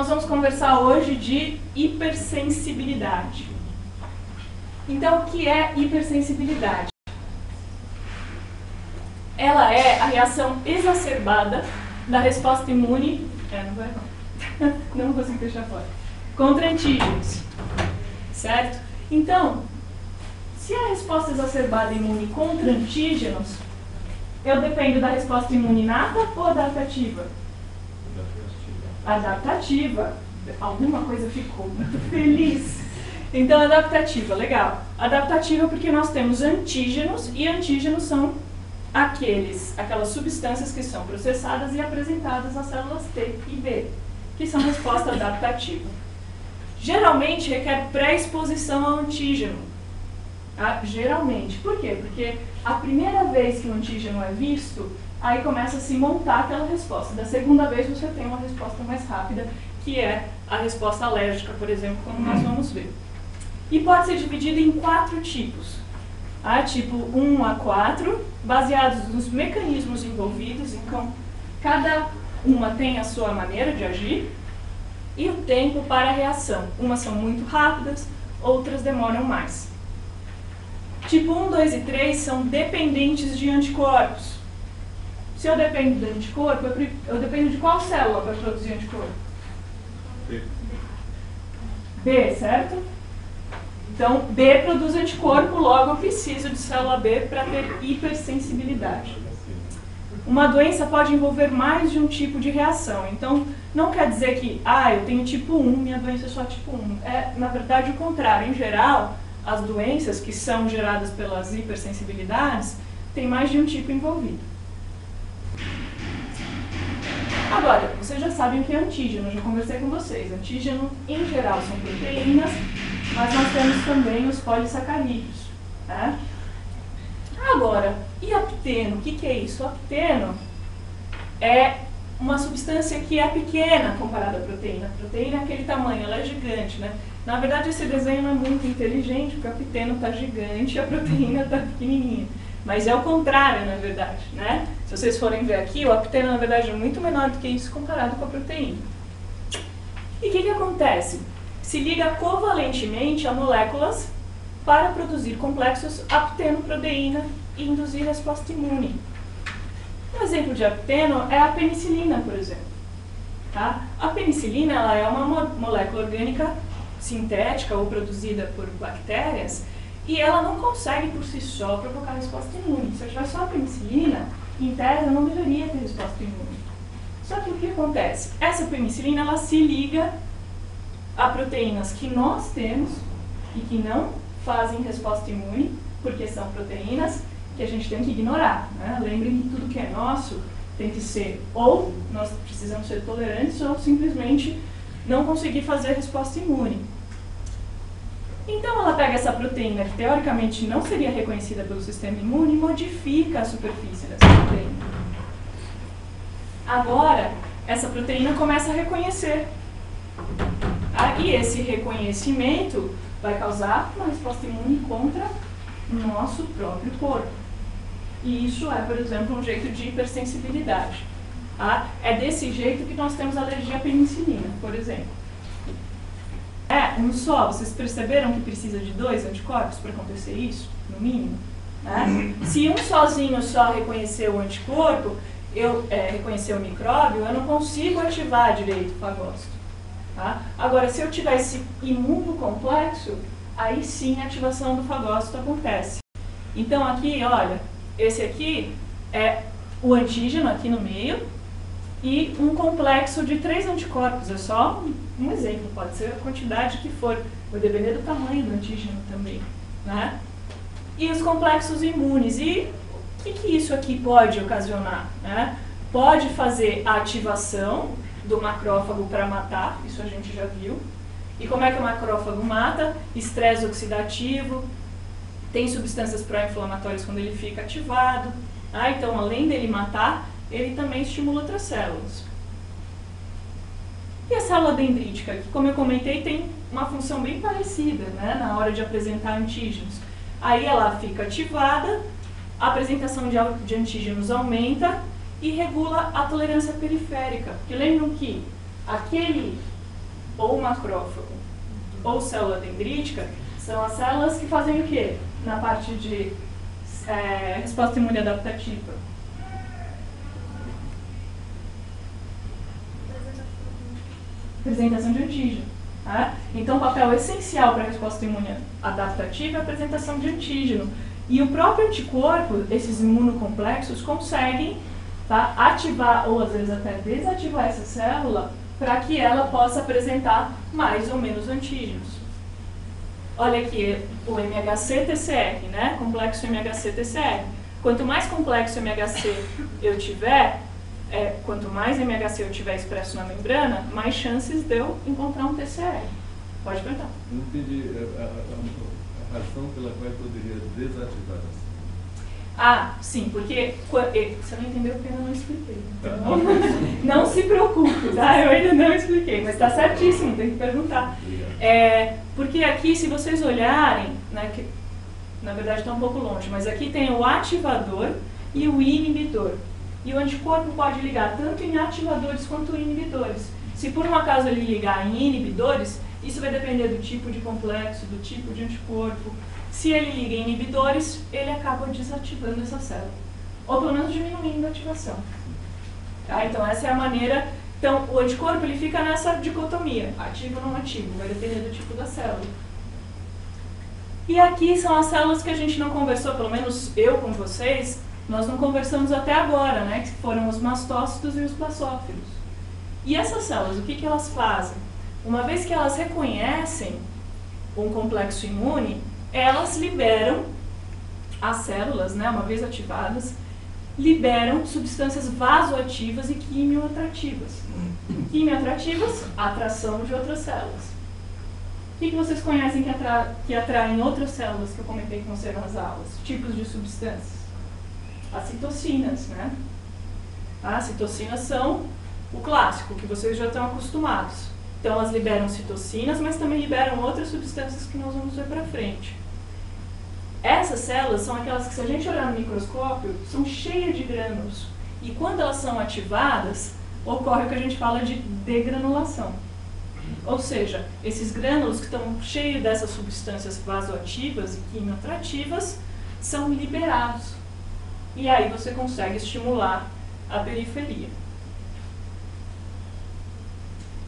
nós vamos conversar hoje de hipersensibilidade. Então, o que é hipersensibilidade? Ela é a reação exacerbada da resposta imune, não consigo deixar fora, contra antígenos, certo? Então, se a resposta exacerbada imune contra antígenos, eu dependo da resposta imune inata ou adaptativa? Adaptativa. Alguma coisa ficou muito feliz. Então, adaptativa, legal. Adaptativa porque nós temos antígenos, e antígenos são aquelas substâncias que são processadas e apresentadas às células T e B, que são resposta adaptativa. Geralmente requer pré-exposição ao antígeno. Geralmente. Por quê? Porque a primeira vez que o antígeno é visto, aí começa a se montar aquela resposta. Da segunda vez você tem uma resposta mais rápida, que é a resposta alérgica, por exemplo, como nós vamos ver. E pode ser dividida em 4 tipos. Tipo 1 a 4, baseados nos mecanismos envolvidos. Então, cada uma tem a sua maneira de agir. E o tempo para a reação. Umas são muito rápidas, outras demoram mais. Tipo 1, 2 e 3 são dependentes de anticorpos. Se eu dependo do anticorpo, eu dependo de qual célula para produzir anticorpo? B, certo? Então, B produz anticorpo, logo eu preciso de célula B para ter hipersensibilidade. Uma doença pode envolver mais de um tipo de reação. Então, não quer dizer que, eu tenho tipo 1, minha doença é só tipo 1. É, na verdade, o contrário. Em geral, as doenças que são geradas pelas hipersensibilidades têm mais de um tipo envolvido. Agora, vocês já sabem o que é antígeno, eu já conversei com vocês. Antígeno, em geral, são proteínas, mas nós temos também os polissacarídeos. Né? Agora, e apteno? O que é isso? O apteno é uma substância que é pequena comparada à proteína. A proteína é aquele tamanho, ela é gigante, né? Na verdade, esse desenho não é muito inteligente, porque o apteno está gigante e a proteína está pequenininha. Mas é o contrário, na verdade, né? Se vocês forem ver aqui, o apteno, na verdade, é muito menor do que isso comparado com a proteína. E o que acontece? Se liga covalentemente a moléculas para produzir complexos apteno-proteína e induzir resposta imune. Um exemplo de apteno é a penicilina, por exemplo. Tá? A penicilina ela é uma molécula orgânica sintética ou produzida por bactérias e ela não consegue por si só provocar resposta imune. Se eu tiver só a penicilina, em tese eu não deveria ter resposta imune. Só que o que acontece? Essa penicilina ela se liga a proteínas que nós temos e que não fazem resposta imune, porque são proteínas que a gente tem que ignorar. Né? Lembrem que tudo que é nosso tem que ser ou nós precisamos ser tolerantes ou simplesmente não conseguir fazer resposta imune. Então ela pega essa proteína que teoricamente não seria reconhecida pelo sistema imune e modifica a superfície dessa proteína. Agora, essa proteína começa a reconhecer. E esse reconhecimento vai causar uma resposta imune contra o nosso próprio corpo. E isso é, por exemplo, um jeito de hipersensibilidade. É desse jeito que nós temos alergia à penicilina, por exemplo. Um só, vocês perceberam que precisa de 2 anticorpos para acontecer isso, no mínimo? Né? Se um sozinho só reconhecer o anticorpo, reconhecer o micróbio, eu não consigo ativar direito o fagócito. Tá? Agora, se eu tiver esse imunocomplexo, aí sim a ativação do fagócito acontece. Então aqui, olha, esse aqui é o antígeno aqui no meio e um complexo de 3 anticorpos. É só um exemplo, pode ser a quantidade que for, vai depender do tamanho do antígeno também. Né? E os complexos imunes. E o que isso aqui pode ocasionar? Né? Pode fazer a ativação do macrófago para matar, isso a gente já viu. E como é que o macrófago mata? Estresse oxidativo, tem substâncias pró-inflamatórias quando ele fica ativado. Então, além dele matar, ele também estimula outras células. E a célula dendrítica, que como eu comentei, tem uma função bem parecida, né, na hora de apresentar antígenos. Aí ela fica ativada, a apresentação de antígenos aumenta e regula a tolerância periférica. Porque lembram que aquele ou macrófago, ou célula dendrítica, são as células que fazem o quê? Na parte de resposta imune adaptativa. Apresentação de antígeno. Tá? Então, o papel essencial para a resposta imune adaptativa é a apresentação de antígeno. E o próprio anticorpo, esses imunocomplexos, conseguem, tá, ativar ou às vezes até desativar essa célula para que ela possa apresentar mais ou menos antígenos. Olha aqui o MHC-TCR, né? Complexo MHC-TCR. Quanto mais complexo MHC eu tiver, quanto mais MHC eu tiver expresso na membrana, mais chances de eu encontrar um TCR. Pode perguntar. Não entendi a razão pela qual eu poderia desativar essa. Ah, sim, porque você não entendeu porque eu não expliquei. Então, não se preocupe, tá? Eu ainda não expliquei, mas está certíssimo, tem que perguntar. Porque aqui, se vocês olharem, né, que, na verdade está um pouco longe, mas aqui tem o ativador e o inibidor. E o anticorpo pode ligar tanto em ativadores quanto em inibidores. Se por um acaso ele ligar em inibidores, isso vai depender do tipo de complexo, do tipo de anticorpo. Se ele liga em inibidores, ele acaba desativando essa célula. Ou pelo menos diminuindo a ativação. Tá? Então essa é a maneira. Então o anticorpo ele fica nessa dicotomia, ativo ou não ativo, vai depender do tipo da célula. E aqui são as células que a gente não conversou, pelo menos eu com vocês, nós não conversamos até agora, né? Que foram os mastócitos e os basófilos. E essas células, o que elas fazem? Uma vez que elas reconhecem um complexo imune, elas liberam, as células, né, uma vez ativadas, liberam substâncias vasoativas e quimioatrativas. Quimioatrativas, atração de outras células. O que vocês conhecem que atraem outras células que eu comentei com vocês nas aulas? Tipos de substâncias. As citocinas, né? As citocinas são o clássico, que vocês já estão acostumados. Então elas liberam citocinas, mas também liberam outras substâncias que nós vamos ver para frente. Essas células são aquelas que, se a gente olhar no microscópio, são cheias de grânulos. E quando elas são ativadas, ocorre o que a gente fala de degranulação. Ou seja, esses grânulos que estão cheios dessas substâncias vasoativas e quimioatrativas são liberados. E aí você consegue estimular a periferia.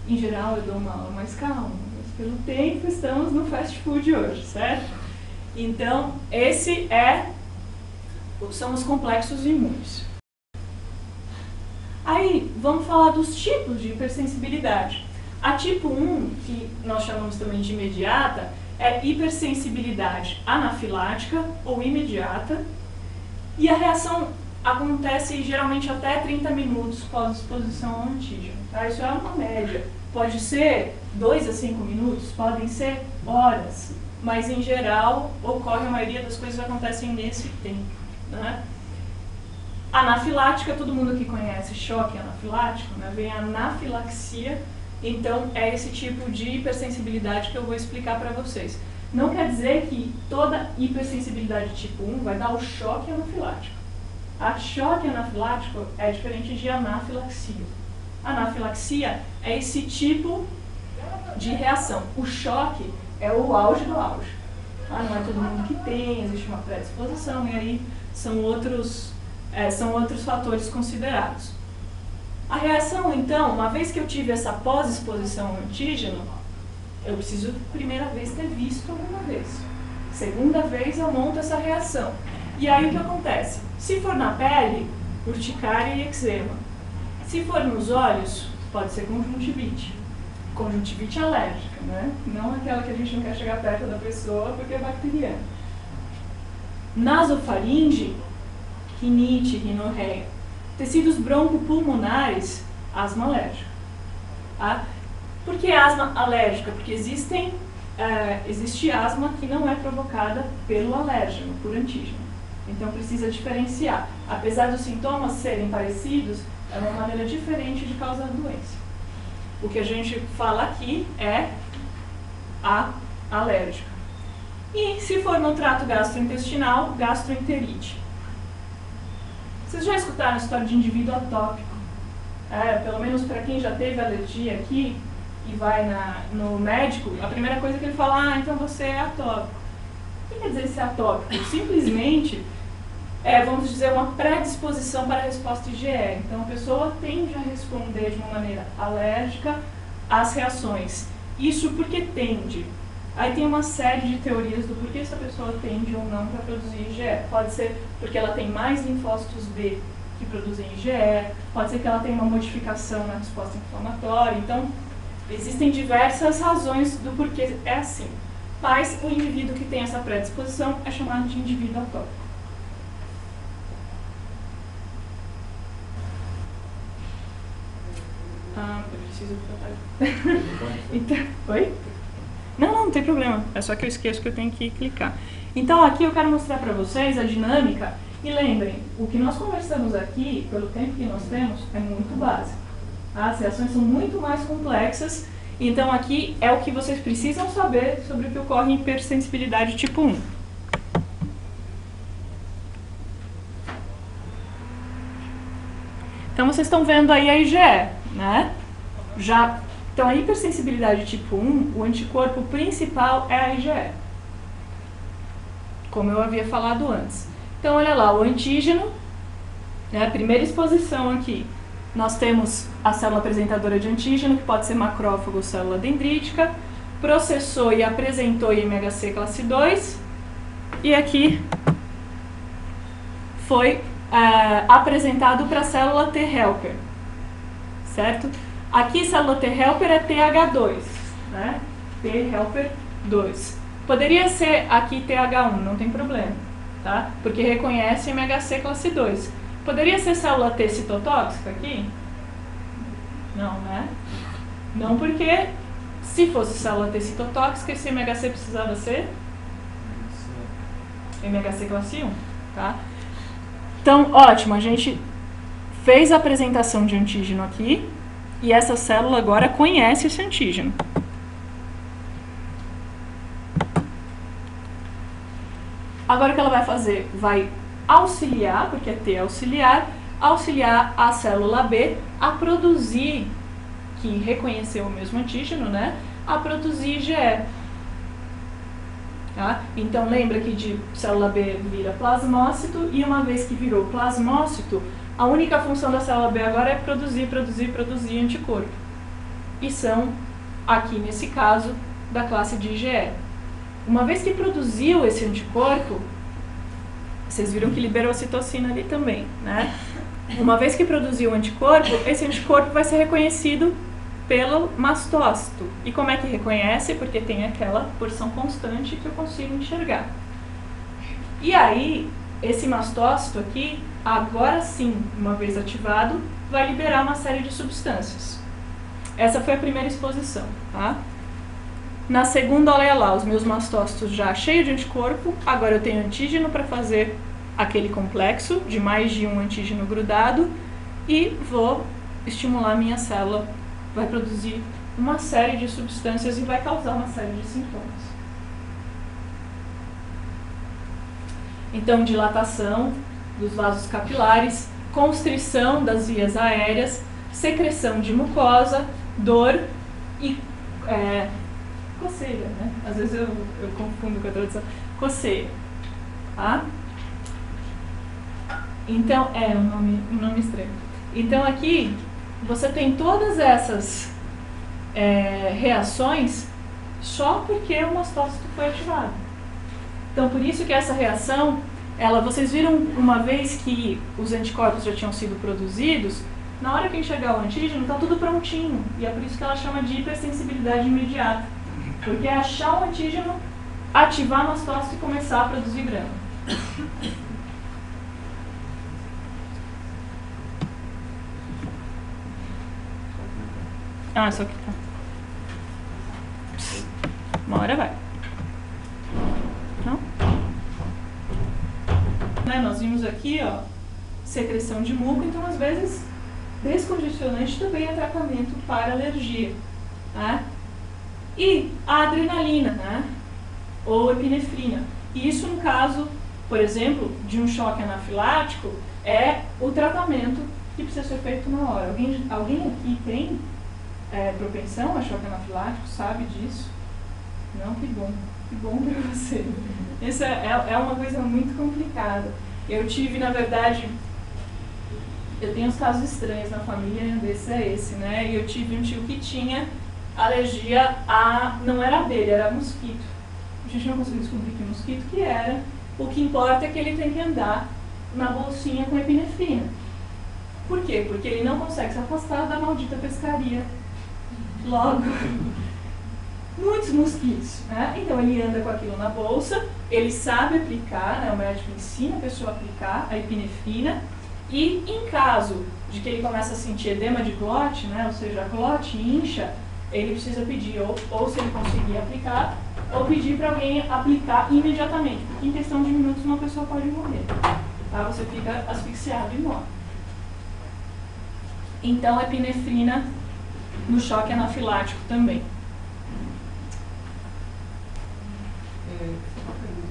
Em geral, eu dou uma aula mais calma, mas pelo tempo estamos no fast food hoje, certo? Então, são os complexos imunes. Aí, vamos falar dos tipos de hipersensibilidade. A tipo 1, que nós chamamos também de imediata, é hipersensibilidade anafilática ou imediata. E a reação acontece geralmente até 30 minutos pós-exposição ao antígeno. Tá? Isso é uma média. Pode ser 2 a 5 minutos, podem ser horas, mas em geral ocorre, a maioria das coisas acontecem nesse tempo. Né? Anafilática, todo mundo que conhece choque anafilático, né? Vem a anafilaxia, então é esse tipo de hipersensibilidade que eu vou explicar para vocês. Não quer dizer que toda hipersensibilidade tipo 1 vai dar o choque anafilático. A choque anafilático é diferente de anafilaxia. Anafilaxia é esse tipo de reação. O choque é o auge do auge. Não é todo mundo que tem, existe uma predisposição, e aí são outros fatores considerados. A reação, então, uma vez que eu tive essa pós-exposição ao antígeno, eu preciso, primeira vez, ter visto alguma vez. Segunda vez, eu monto essa reação. E aí o que acontece? Se for na pele, urticária e eczema. Se for nos olhos, pode ser conjuntivite. Conjuntivite alérgica, né? Não aquela que a gente não quer chegar perto da pessoa porque é bacteriana. Nasofaringe, rinite, rinorreia. Tecidos broncopulmonares, asma alérgica. Tá? Por que asma alérgica? Porque existe asma que não é provocada pelo alérgeno, por antígeno. Então precisa diferenciar. Apesar dos sintomas serem parecidos, é uma maneira diferente de causar a doença. O que a gente fala aqui é a alérgica. E se for no trato gastrointestinal, gastroenterite. Vocês já escutaram a história de indivíduo atópico? Pelo menos para quem já teve alergia aqui, e vai no médico, a primeira coisa que ele fala, então você é atópico. O que quer dizer ser atópico? Simplesmente vamos dizer, uma predisposição para a resposta IgE. Então, a pessoa tende a responder de uma maneira alérgica às reações. Isso porque tende. Aí tem uma série de teorias do porquê essa pessoa tende ou não para produzir IgE. Pode ser porque ela tem mais linfócitos B que produzem IgE, pode ser que ela tenha uma modificação na resposta inflamatória. Então, existem diversas razões do porquê é assim. Mas o indivíduo que tem essa predisposição é chamado de indivíduo atópico. Eu preciso botar. Então, oi? Não tem problema. É só que eu esqueço que eu tenho que clicar. Então, aqui eu quero mostrar para vocês a dinâmica. E lembrem, o que nós conversamos aqui, pelo tempo que nós temos, é muito básico. As reações são muito mais complexas. Então, aqui é o que vocês precisam saber sobre o que ocorre em hipersensibilidade tipo 1. Então, vocês estão vendo aí a IgE, né? Então, a hipersensibilidade tipo 1, o anticorpo principal é a IgE, como eu havia falado antes. Então, olha lá, o antígeno, né, a primeira exposição aqui, nós temos a célula apresentadora de antígeno, que pode ser macrófago ou célula dendrítica, processou e apresentou IMHC classe 2, e aqui foi apresentado para a célula T helper, certo? Aqui, célula T helper é TH2, né? T helper 2. Poderia ser aqui TH1, não tem problema, tá? Porque reconhece MHC classe 2. Poderia ser célula T citotóxica aqui? Não, né? Não, porque se fosse célula T citotóxica, esse MHC precisava ser MHC classe 1, tá? Então, ótimo, a gente fez a apresentação de antígeno aqui e essa célula agora conhece esse antígeno. Agora o que ela vai fazer? Vai auxiliar, porque é T auxiliar a célula B a produzir, que reconheceu o mesmo antígeno, né? A produzir IgE. Tá? Então, lembra que de célula B vira plasmócito, e uma vez que virou plasmócito, a única função da célula B agora é produzir anticorpo. E são, aqui nesse caso, da classe de IgE. Uma vez que produziu esse anticorpo, vocês viram que liberou a citocina ali também, né? Uma vez que produziu o anticorpo, esse anticorpo vai ser reconhecido pelo mastócito. E como é que reconhece? Porque tem aquela porção constante que eu consigo enxergar. E aí, esse mastócito aqui, agora sim, uma vez ativado, vai liberar uma série de substâncias. Essa foi a primeira exposição, tá? Na segunda, olha lá, os meus mastócitos já cheios de anticorpo, agora eu tenho antígeno para fazer aquele complexo de mais de um antígeno grudado e vou estimular a minha célula, vai produzir uma série de substâncias e vai causar uma série de sintomas. Então, dilatação dos vasos capilares, constrição das vias aéreas, secreção de mucosa, dor e coceira, né? Às vezes eu confundo com a tradução. Coceira, tá? Então, um nome estranho. Então, aqui, você tem todas essas reações só porque o mastócito foi ativado. Então, por isso que essa reação, vocês viram uma vez que os anticorpos já tinham sido produzidos, na hora que enxergar o antígeno, está tudo prontinho. E é por isso que ela chama de hipersensibilidade imediata. Porque é achar o antígeno, ativar o mastócito e começar a produzir grama. Só que tá. Uma hora vai. Não? Nós vimos aqui, ó, secreção de muco, então às vezes descongestionante também é tratamento para alergia, né? E a adrenalina, né? Ou epinefrina. E isso no caso, por exemplo, de um choque anafilático, é o tratamento que precisa ser feito na hora. Alguém aqui tem propensão a choque anafilático, sabe disso? Não, que bom para você. Isso é uma coisa muito complicada. Eu tive, na verdade, eu tenho uns casos estranhos na família, um desses é esse, né? E eu tive um tio que tinha alergia não era abelha, era mosquito. A gente não conseguiu descobrir que mosquito que era. O que importa é que ele tem que andar na bolsinha com epinefrina. Por quê? Porque ele não consegue se afastar da maldita pescaria. Logo, muitos mosquitos, né? Então ele anda com aquilo na bolsa, ele sabe aplicar, né? O médico ensina a pessoa a aplicar a epinefrina, e em caso de que ele comece a sentir edema de glote, né? Ou seja, a glote incha, ele precisa pedir, ou se ele conseguir aplicar, ou pedir para alguém aplicar imediatamente, porque em questão de minutos uma pessoa pode morrer. Tá? Você fica asfixiado e morre. Então, a epinefrina no choque anafilático também.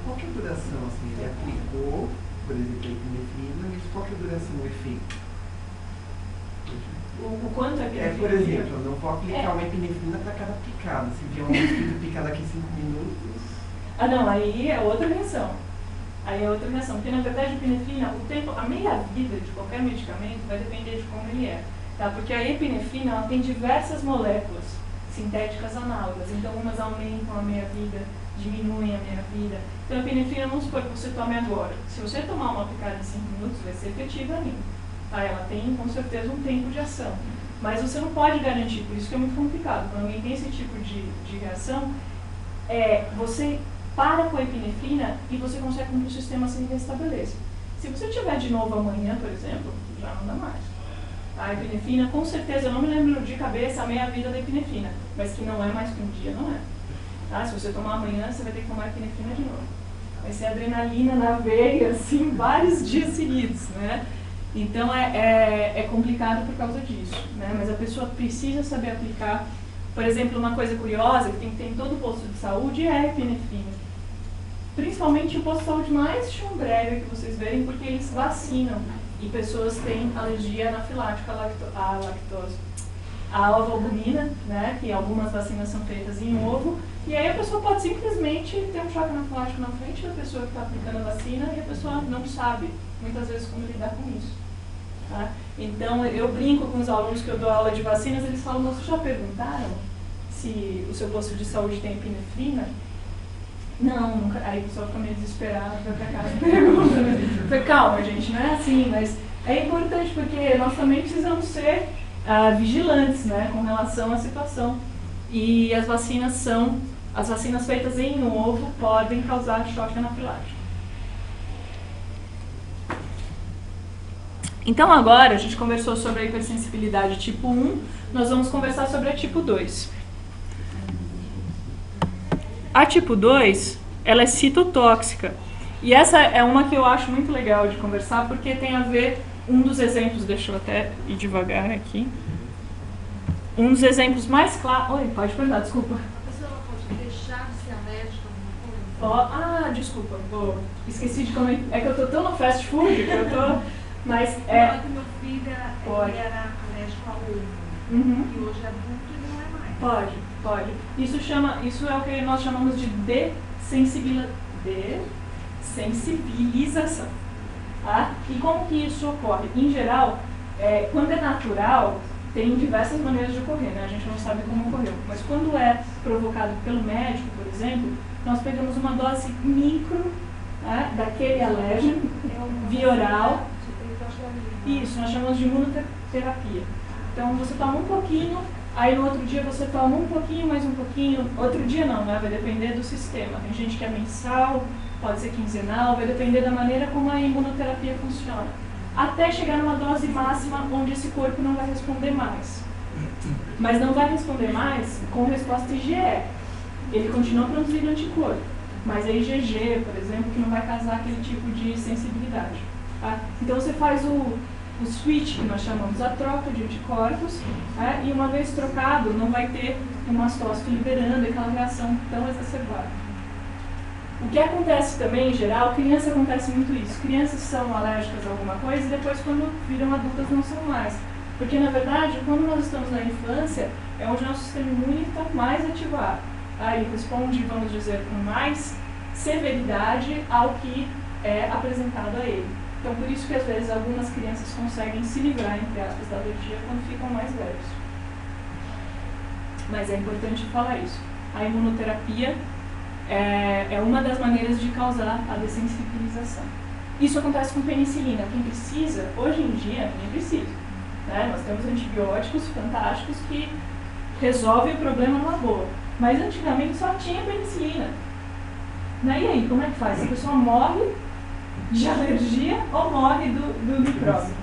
Qual que é a duração, assim, ele aplicou, por exemplo, a epinefrina, mas qual que é a duração, o efeito? O quanto é epinefrina? Por exemplo, eu não vou aplicar uma epinefrina para cada picada. Se vier um mosquito picar daqui 5 minutos... Ah, não, aí é outra reação. Aí é outra reação, porque na verdade a epinefrina, a meia-vida de qualquer medicamento vai depender de como ele é. Tá? Porque a epinefrina ela tem diversas moléculas sintéticas análogas, então umas aumentam a meia-vida, diminuem a meia-vida. Então a epinefrina, vamos supor que você tome agora. Se você tomar uma picada em 5 minutos, vai ser efetiva ainda. Tá? Ela tem com certeza um tempo de ação. Mas você não pode garantir, por isso que é muito complicado. Quando alguém tem esse tipo de reação, você para com a epinefrina e você consegue que o sistema se restabeleça. Se você tiver de novo amanhã, por exemplo, já não dá mais. A epinefrina, com certeza, eu não me lembro de cabeça a meia-vida da epinefrina, mas que não é mais que um dia, não é. Tá? Se você tomar amanhã, você vai ter que tomar epinefrina de novo. Vai ser adrenalina na veia, assim, vários dias seguidos, né? Então, é complicado por causa disso, né? Mas a pessoa precisa saber aplicar. Por exemplo, uma coisa curiosa que tem que ter em todo posto de saúde é a epinefrina. Principalmente o posto de saúde mais chumbrega que vocês verem, porque eles vacinam. E pessoas têm alergia anafilática à lactose. A ovoalbumina, né, que algumas vacinas são feitas em ovo, e aí a pessoa pode simplesmente ter um choque anafilático na frente da pessoa que está aplicando a vacina e a pessoa não sabe, muitas vezes, como lidar com isso. Tá? Então, eu brinco com os alunos que eu dou aula de vacinas, eles falam, vocês já perguntaram se o seu posto de saúde tem epinefrina? Não, nunca. Aí o pessoal fica meio desesperado, vai pra casa e pergunta. Né? Calma, gente, não é assim, mas é importante porque nós também precisamos ser vigilantes, né, com relação à situação. E as vacinas feitas em ovo podem causar choque anafilático. Então agora a gente conversou sobre a hipersensibilidade tipo 1, nós vamos conversar sobre a tipo 2. A tipo 2, ela é citotóxica. E essa é uma que eu acho muito legal de conversar, porque tem a ver, um dos exemplos, deixa eu até ir devagar aqui. Um dos exemplos mais claros... Oi, pode perguntar, desculpa. A pessoa pode deixar de ser alérgica a alguma coisa? Desculpa, esqueci de comentar. É que eu tô tão no fast food que eu tô... Mas que meu filho ele era alérgico ao ovo. Uhum. E hoje é adulto e não é mais. Pode. Isso é o que nós chamamos de dessensibilização. Tá? E como que isso ocorre? Em geral, quando é natural, tem diversas maneiras de ocorrer, né? A gente não sabe como ocorreu. Mas quando é provocado pelo médico, por exemplo, nós pegamos uma dose micro, né, daquele alérgeno, via oral. Isso, nós chamamos de imunoterapia. Então, você toma um pouquinho, aí no outro dia você toma um pouquinho, mais um pouquinho. Outro dia não, né? Vai depender do sistema. Tem gente que é mensal, pode ser quinzenal, vai depender da maneira como a imunoterapia funciona. Até chegar numa dose máxima onde esse corpo não vai responder mais. Mas não vai responder mais com resposta IgE. Ele continua produzindo anticorpo. Mas é IgG, por exemplo, que não vai causar aquele tipo de sensibilidade. Tá? Então você faz o switch, que nós chamamos a troca de anticorpos, e uma vez trocado, não vai ter um mastócito liberando aquela reação tão exacerbada. O que acontece também, em geral, criança acontece muito isso. Crianças são alérgicas a alguma coisa e depois, quando viram adultas, não são mais. Porque, na verdade, quando nós estamos na infância, é onde nosso sistema imune está mais ativado. Ele responde, vamos dizer, com mais severidade ao que é apresentado a ele. Então, por isso que, às vezes, algumas crianças conseguem se livrar, entre aspas, da alergia quando ficam mais velhos. Mas é importante falar isso. A imunoterapia é uma das maneiras de causar a dessensibilização. Isso acontece com penicilina. Quem precisa, hoje em dia, ninguém precisa. Né? Nós temos antibióticos fantásticos que resolvem o problema numa boa. Mas antigamente só tinha penicilina. E aí, como é que faz? A pessoa morre de alergia ou morre do micróbio?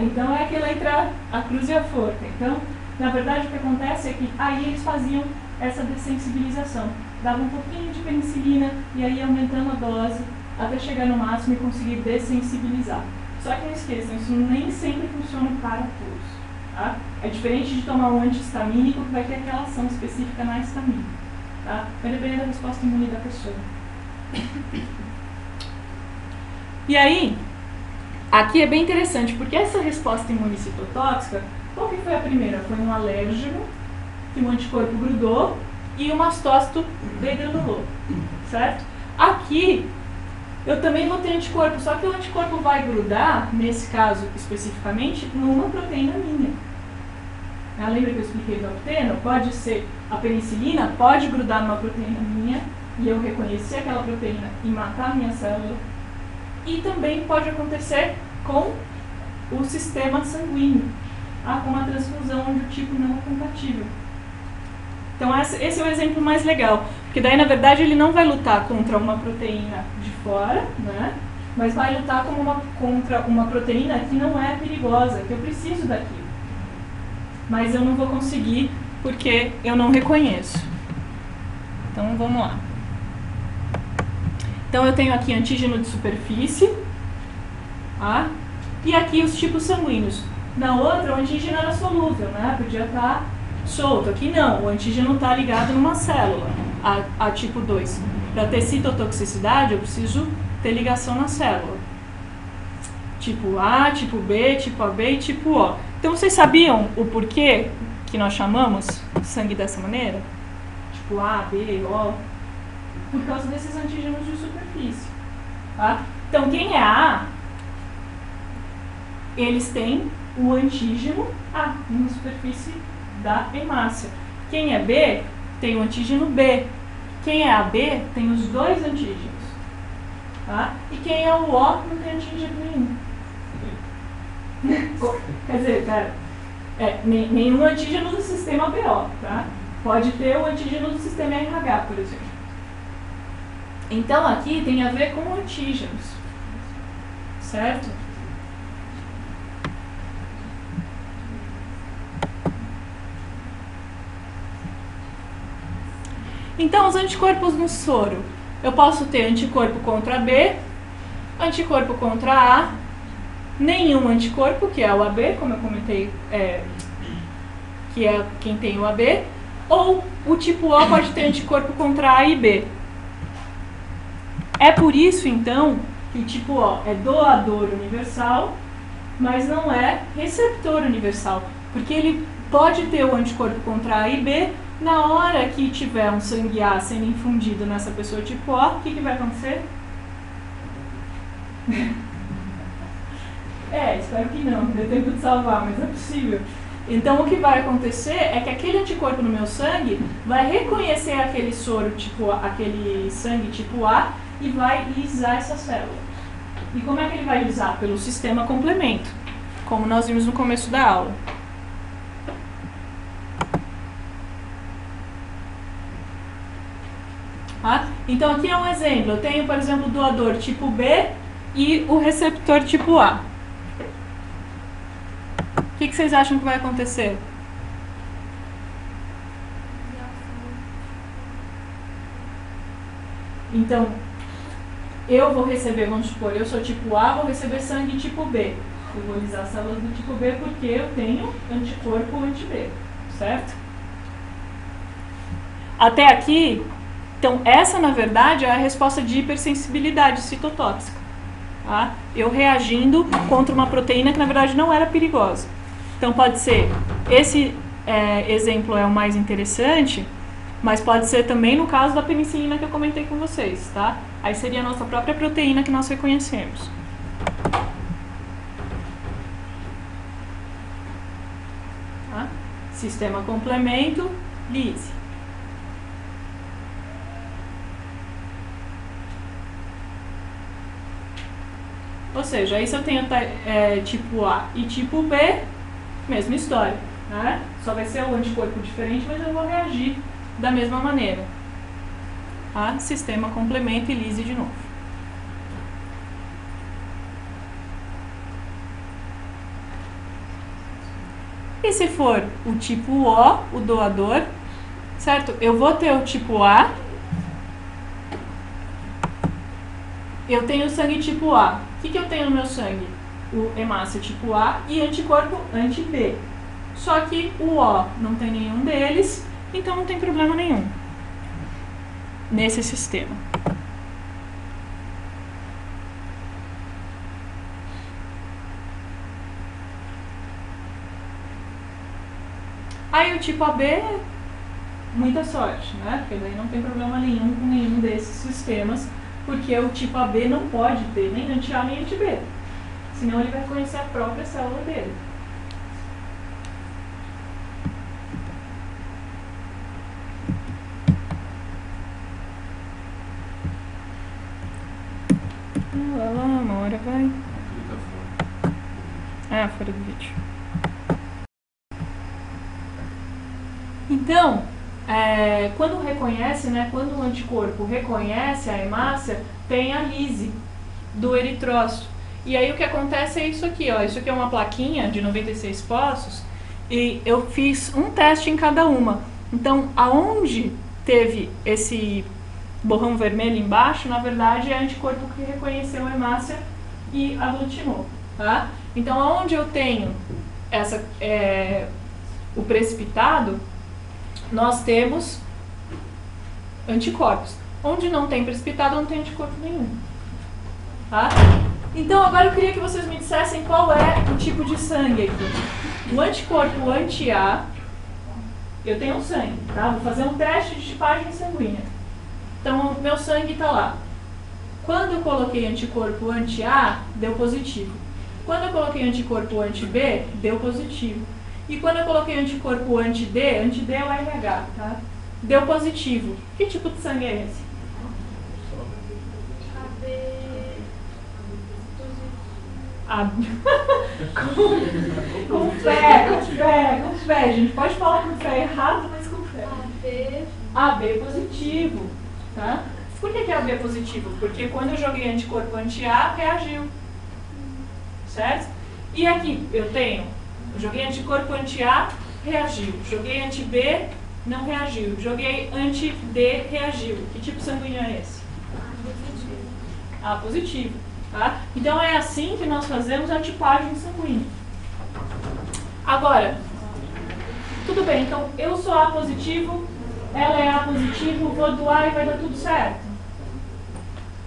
Então é aquela entre a cruz e a forca. Então, na verdade, o que acontece é que aí eles faziam essa dessensibilização. Davam um pouquinho de penicilina e aí aumentando a dose até chegar no máximo e conseguir dessensibilizar. Só que não esqueçam, isso nem sempre funciona para todos. Tá? É diferente de tomar um antihistamínico que vai ter aquela ação específica na histamina. Tá? Vai depender da resposta imune da pessoa. E aí, aqui é bem interessante, porque essa resposta imune citotóxica, qual que foi a primeira? Foi um alérgeno, que o anticorpo grudou, e o mastócito degranulou, certo? Aqui, eu também vou ter anticorpo, só que o anticorpo vai grudar, nesse caso especificamente, numa proteína minha. Lembra que eu expliquei do apteno? Pode ser a penicilina, pode grudar numa proteína minha, e eu reconhecer aquela proteína e matar a minha célula. E também pode acontecer com o sistema sanguíneo, com uma transfusão onde o tipo não é compatível. Então esse é o exemplo mais legal, porque daí na verdade ele não vai lutar contra uma proteína de fora, né? Mas vai lutar contra uma proteína que não é perigosa, que eu preciso daquilo. Mas eu não vou conseguir porque eu não reconheço. Então vamos lá. Então eu tenho aqui antígeno de superfície, e aqui os tipos sanguíneos. Na outra o antígeno era solúvel, né? Podia estar solto. Aqui não, o antígeno está ligado numa célula, a tipo 2. Para ter citotoxicidade eu preciso ter ligação na célula. Tipo A, tipo B, tipo AB e tipo O. Então vocês sabiam o porquê que nós chamamos sangue dessa maneira? Tipo A, B, O. Por causa desses antígenos de superfície. Então quem é A, eles têm o antígeno A na superfície da hemácia. Quem é B tem o antígeno B. Quem é AB tem os dois antígenos. E quem é o O não tem antígeno nenhum. Quer dizer, nenhum antígeno do sistema BO. Pode ter o antígeno do sistema RH, por exemplo. Então aqui tem a ver com antígenos. Certo? Então, os anticorpos no soro. Eu posso ter anticorpo contra B, anticorpo contra A, nenhum anticorpo, que é o AB, como eu comentei, que é quem tem o AB, ou o tipo O pode ter anticorpo contra A e B. É por isso, então, que o tipo O é doador universal, mas não é receptor universal, porque ele pode ter o anticorpo contra A e B. Na hora que tiver um sangue A sendo infundido nessa pessoa tipo O, o que vai acontecer? Espero que não dê tempo de salvar, mas é possível. Então o que vai acontecer é que aquele anticorpo no meu sangue vai reconhecer aquele soro tipo A, aquele sangue tipo A, e vai lisar essa célula. E como é que ele vai lisar? Pelo sistema complemento, como nós vimos no começo da aula. Então aqui é um exemplo. Eu tenho, por exemplo, o doador tipo B e o receptor tipo A. O que vocês acham que vai acontecer? Então, eu vou receber, vamos supor, eu sou tipo A, vou receber sangue tipo B. Eu vou lisar células do tipo B porque eu tenho anticorpo anti-B, certo? Até aqui, então essa na verdade é a resposta de hipersensibilidade citotóxica. Eu reagindo contra uma proteína que na verdade não era perigosa. Então pode ser, esse exemplo é o mais interessante, mas pode ser também no caso da penicilina que eu comentei com vocês, tá? Aí seria a nossa própria proteína que nós reconhecemos. Tá? Sistema complemento, lise. Ou seja, aí se eu tenho tipo A e tipo B, mesma história, né? Só vai ser o anticorpo diferente, mas eu vou reagir da mesma maneira. Tá? Sistema complemento e lise de novo. E se for o tipo O, o doador, certo? Eu vou ter o tipo A. Eu tenho sangue tipo A. O que eu tenho no meu sangue? O hemácia tipo A e anticorpo anti-B. Só que o O não tem nenhum deles, então não tem problema nenhum nesse sistema. Aí o tipo AB, muita sorte, né? Porque daí não tem problema nenhum com nenhum desses sistemas, porque o tipo AB não pode ter nem anti-A nem anti-B. Senão ele vai conhecer a própria célula dele. Lá, uma hora vai. Ah, fora do vídeo. Então, quando reconhece, né, quando o anticorpo reconhece a hemácia, tem a lise do eritrócito. E aí o que acontece é isso aqui, ó. Isso aqui é uma plaquinha de 96 poços e eu fiz um teste em cada uma. Então, aonde teve esse borrão vermelho embaixo, na verdade é anticorpo que reconheceu a hemácia e aglutinou, tá? Então, aonde eu tenho o precipitado, nós temos anticorpos. Onde não tem precipitado, não tem anticorpo nenhum, tá? Então, agora eu queria que vocês me dissessem qual é o tipo de sangue aqui. O anticorpo anti-A, eu tenho um sangue, tá? Vou fazer um teste de tipagem sanguínea. Então, o meu sangue está lá. Quando eu coloquei anticorpo anti-A, deu positivo. Quando eu coloquei anticorpo anti-B, deu positivo. E quando eu coloquei anticorpo anti-D é o RH, tá? Deu positivo. Que tipo de sangue é esse? Com fé, gente. Pode falar com fé errado, mas com fé. AB positivo, tá? Por que AB é positivo? Porque quando eu joguei anticorpo anti-A, reagiu. Certo? E aqui eu joguei anticorpo anti-A, reagiu. Joguei anti-B, não reagiu. Joguei anti-D, reagiu. Que tipo sanguíneo é esse? A positivo. Tá? Então é assim que nós fazemos a tipagem sanguínea. Agora, tudo bem, então eu sou A positivo, ela é A positivo, vou doar e vai dar tudo certo.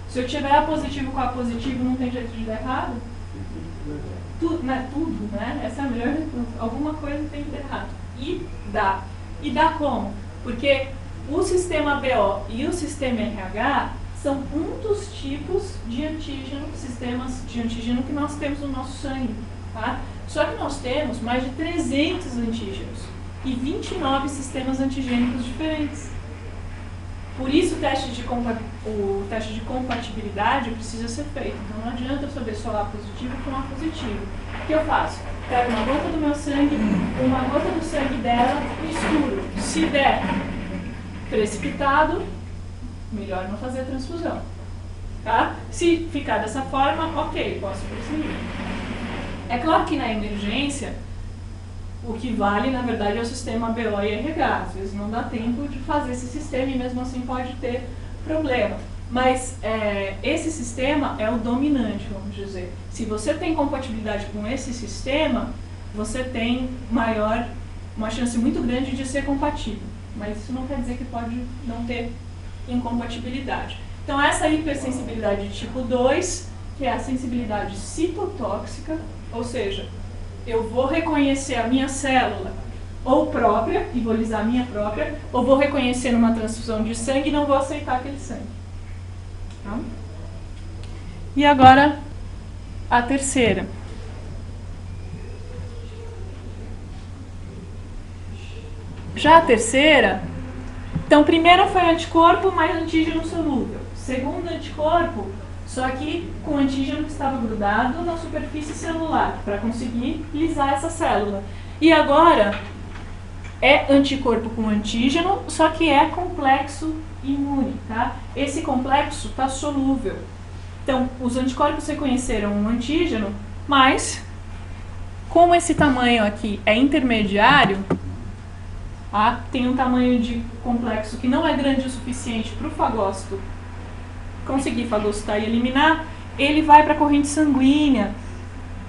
Se eu tiver A positivo com A positivo, não tem jeito de dar errado? Tudo, né? Essa é a melhor resposta. Alguma coisa tem que dar errado. E dá. E dá como? Porque o sistema BO e o sistema RH são um dos tipos de antígeno, sistemas de antígeno que nós temos no nosso sangue, tá? Só que nós temos mais de 300 antígenos e 29 sistemas antigênicos diferentes. Por isso o teste de compatibilidade precisa ser feito. Então não adianta eu saber só A positivo com A positivo. O que eu faço? Pego uma gota do meu sangue, uma gota do sangue dela, misturo. Se der precipitado, melhor não fazer a transfusão, tá? Se ficar dessa forma, ok, posso prosseguir. É claro que na emergência, o que vale, na verdade, é o sistema BO e RH. Às vezes não dá tempo de fazer esse sistema e mesmo assim pode ter problema. Mas esse sistema é o dominante, vamos dizer. Se você tem compatibilidade com esse sistema, você tem uma chance muito grande de ser compatível. Mas isso não quer dizer que pode não ter incompatibilidade. Então, essa hipersensibilidade de tipo 2, que é a sensibilidade citotóxica, ou seja, eu vou reconhecer a minha célula ou própria, e vou lisar a minha própria, ou vou reconhecer numa transfusão de sangue e não vou aceitar aquele sangue. Tá? E agora, a terceira. Já a terceira, então, primeira foi anticorpo mais antígeno solúvel. Segundo anticorpo, só que com antígeno que estava grudado na superfície celular, para conseguir lisar essa célula. E agora, é anticorpo com antígeno, só que é complexo imune, tá? Esse complexo está solúvel. Então, os anticorpos reconheceram um antígeno, mas, como esse tamanho aqui é intermediário, tá? Tem um tamanho de complexo que não é grande o suficiente para o fagócito conseguir fagocitar e eliminar, ele vai para a corrente sanguínea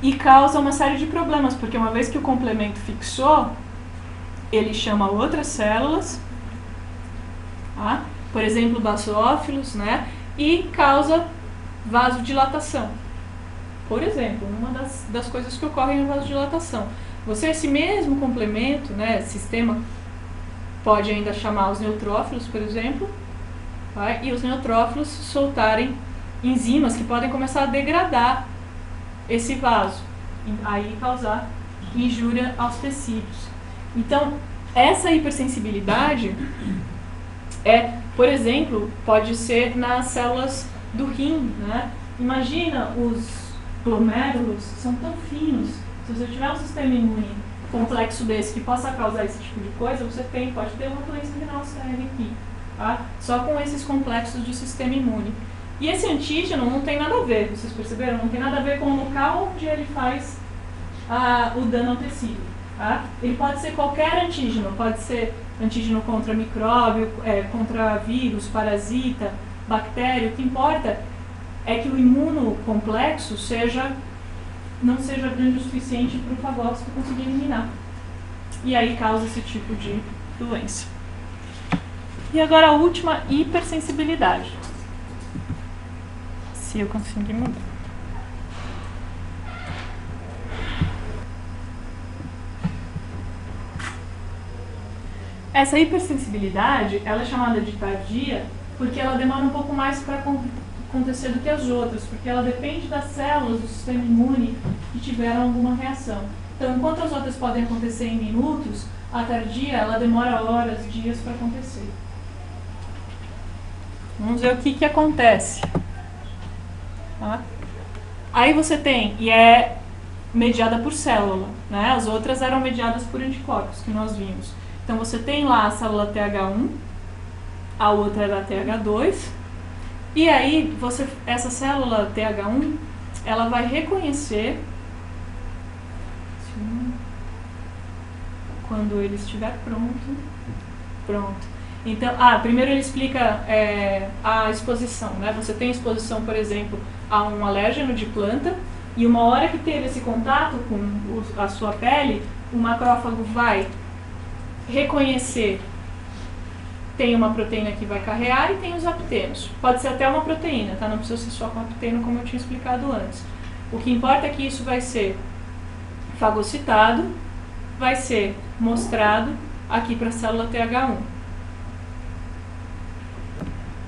e causa uma série de problemas, porque uma vez que o complemento fixou, ele chama outras células, tá? Por exemplo, basófilos, né? E causa vasodilatação. Por exemplo, uma das coisas que ocorrem na vasodilatação. Esse mesmo complemento, né, sistema, pode ainda chamar os neutrófilos, por exemplo, tá? E os neutrófilos soltarem enzimas que podem começar a degradar esse vaso, e aí causar injúria aos tecidos. Então, essa hipersensibilidade por exemplo, pode ser nas células do rim, né? Imagina os glomérulos, são tão finos. Se você tiver um sistema imune complexo desse que possa causar esse tipo de coisa, você pode ter uma doença renal séria aqui, tá? Só com esses complexos de sistema imune. E esse antígeno não tem nada a ver, vocês perceberam? Não tem nada a ver com o local onde ele faz o dano ao tecido, tá? Ele pode ser qualquer antígeno, pode ser antígeno contra micróbio, contra vírus, parasita, bactéria. O que importa é que o imunocomplexo não seja grande o suficiente para o fagócito conseguir eliminar. E aí causa esse tipo de doença. E agora a última, hipersensibilidade. Se eu conseguir mudar. Essa hipersensibilidade, ela é chamada de tardia porque ela demora um pouco mais para acontecer do que as outras, porque ela depende das células do sistema imune que tiveram alguma reação. Então, enquanto as outras podem acontecer em minutos, a tardia, ela demora horas, dias para acontecer. Vamos ver o que acontece. Tá? Aí você tem, e é mediada por célula, né? As outras eram mediadas por anticorpos, que nós vimos. Então, você tem lá a célula TH1, a outra era a TH2, e aí essa célula TH1, ela vai reconhecer, quando ele estiver pronto. Então, primeiro ele explica a exposição, né? Você tem exposição, por exemplo, a um alérgeno de planta, e uma hora que teve esse contato com a sua pele, o macrófago vai reconhecer, tem uma proteína que vai carrear e tem os aptenos. Pode ser até uma proteína, tá? Não precisa ser só com apteno, como eu tinha explicado antes. O que importa é que isso vai ser fagocitado, vai ser mostrado aqui para a célula TH1.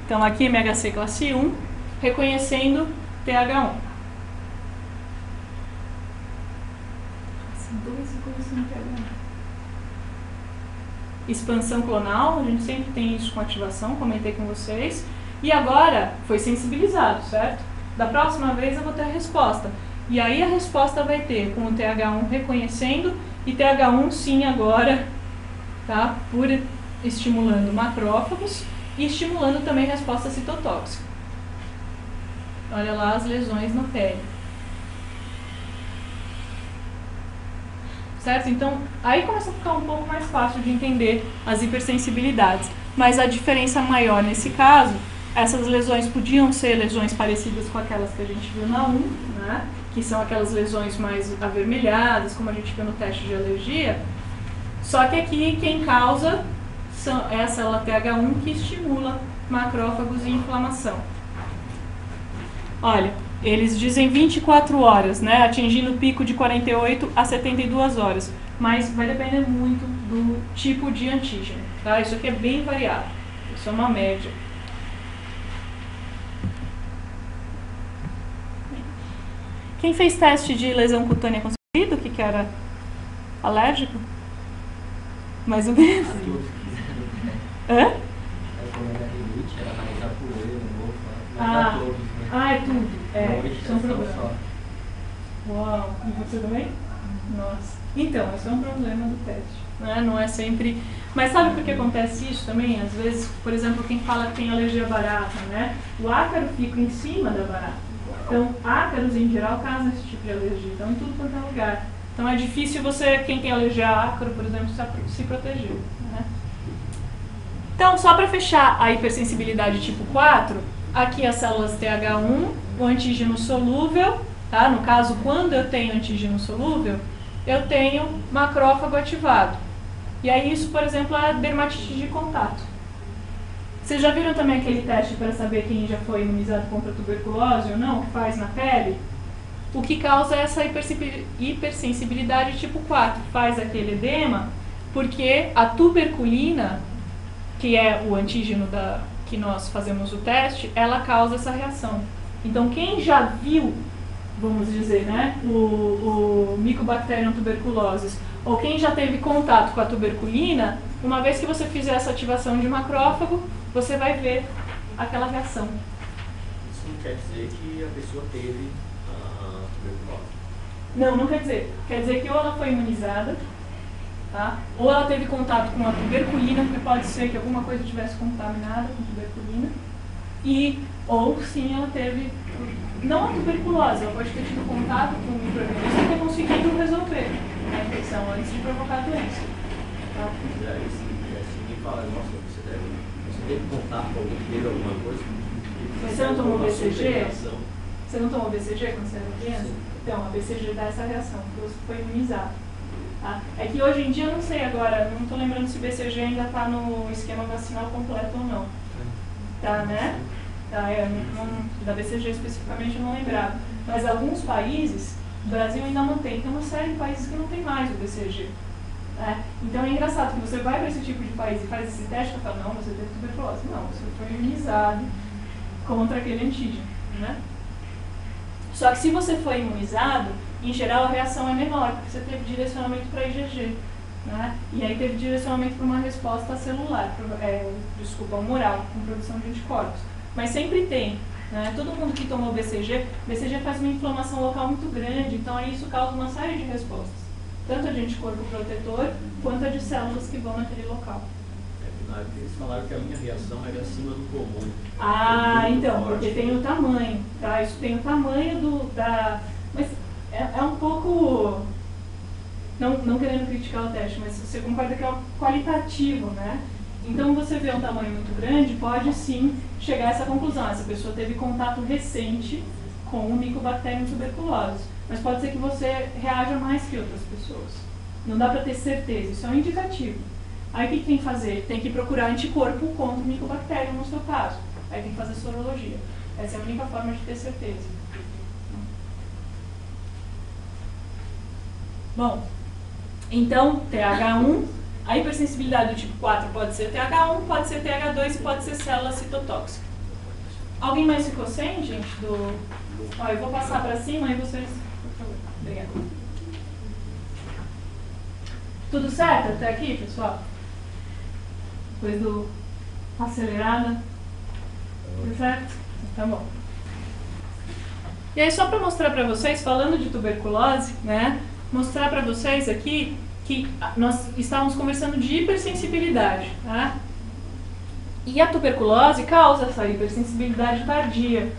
Então, aqui MHC classe 1, reconhecendo TH1. Classe 2 reconhecendo TH1. Expansão clonal, a gente sempre tem isso com ativação, comentei com vocês. E agora foi sensibilizado, certo? Da próxima vez eu vou ter a resposta. E aí a resposta vai ter com o TH1 reconhecendo e TH1 sim agora, tá? Por estimulando macrófagos e estimulando também resposta citotóxica. Olha lá as lesões na pele. Certo? Então, aí começa a ficar um pouco mais fácil de entender as hipersensibilidades. Mas a diferença maior nesse caso, essas lesões podiam ser lesões parecidas com aquelas que a gente viu na 1, né? Que são aquelas lesões mais avermelhadas, como a gente viu no teste de alergia. Só que aqui quem causa é a célula TH1 que estimula macrófagos e inflamação. Olha, Eles dizem 24 horas, né? Atingindo o pico de 48 a 72 horas. Mas vai depender muito do tipo de antígeno, tá? Isso aqui é bem variável. Isso é uma média. Quem fez teste de lesão cutânea constituída, o que era alérgico? Mais ou menos. Hã? É tudo. Isso é um problema. Uau, e você também? Nossa. Então, isso é um problema do teste, né? Não é sempre... Mas sabe por que acontece isso também? Às vezes, por exemplo, quem fala que tem alergia à barata, né? O ácaro fica em cima da barata. Então, ácaros em geral causam esse tipo de alergia. Então, em tudo quanto é lugar. Então, é difícil você, quem tem alergia a ácaro, por exemplo, se proteger, né? Então, só para fechar a hipersensibilidade tipo 4, aqui as células TH1, o antígeno solúvel, tá? No caso, quando eu tenho antígeno solúvel, eu tenho macrófago ativado. E aí isso, por exemplo, é a dermatite de contato. Vocês já viram também aquele teste para saber quem já foi imunizado contra tuberculose ou não, que faz na pele? O que causa essa hipersensibilidade tipo 4? Faz aquele edema porque a tuberculina, que é o antígeno que nós fazemos o teste, ela causa essa reação. Então, quem já viu, vamos dizer, né, o Mycobacterium tuberculosis, ou quem já teve contato com a tuberculina, uma vez que você fizer essa ativação de macrófago, você vai ver aquela reação. Isso não quer dizer que a pessoa teve a tuberculose? Não, não quer dizer. Quer dizer que ou ela foi imunizada, tá? Ou ela teve contato com a tuberculina, porque pode ser que alguma coisa tivesse contaminada com tuberculina, ou sim ela teve, não a tuberculose, ela pode ter tido contato com o micro-organismo e ter conseguido resolver a infecção antes de provocar a doença. Tá? Se alguém fala, nossa, você teve contato com alguém que teve alguma coisa? Mas você não tomou BCG? Reação. Você não tomou BCG quando você era criança? Sim. Então, a BCG dá essa reação, porque você foi imunizado. Tá? É que hoje em dia, eu não sei agora, não estou lembrando se o BCG ainda está no esquema vacinal completo ou não. Tá, né? Tá, da BCG especificamente eu não lembrava. Mas alguns países, o Brasil ainda mantém. Tem uma série de países que não tem mais o BCG. Né? Então é engraçado que você vai para esse tipo de país e faz esse teste e fala, não, você teve tuberculose. Não, você foi imunizado contra aquele antígeno. Né? Só que se você foi imunizado, em geral a reação é menor, porque você teve direcionamento para IgG. Né? E aí teve direcionamento para uma resposta celular, humoral, com produção de anticorpos. Mas sempre tem. Né? Todo mundo que tomou BCG faz uma inflamação local muito grande, então aí isso causa uma série de respostas. Tanto a de anticorpo protetor, quanto a de células que vão naquele local. Eles falaram que a minha reação era acima do comum. Ah, então, porque tem o tamanho, tá? Isso tem o tamanho Mas é um pouco... Não querendo criticar o teste, mas você concorda que é qualitativo, né? Então, você vê um tamanho muito grande, pode sim chegar a essa conclusão. Essa pessoa teve contato recente com o Mycobacterium tuberculose. Mas pode ser que você reaja mais que outras pessoas. Não dá para ter certeza, isso é um indicativo. Aí o que tem que fazer? Tem que procurar anticorpo contra o Mycobacterium no seu caso. Aí tem que fazer sorologia. Essa é a única forma de ter certeza. Bom, então, TH1, a hipersensibilidade do tipo 4 pode ser TH1, pode ser TH2 e pode ser célula citotóxica. Alguém mais ficou sem, gente? Ó, eu vou passar para cima e vocês... Por favor. Obrigada. Tudo certo até aqui, pessoal? Depois do acelerada? Tudo certo? Tá bom. E aí, só para mostrar para vocês, falando de tuberculose, né? Mostrar para vocês aqui que nós estávamos conversando de hipersensibilidade, tá? E a tuberculose causa essa hipersensibilidade tardia,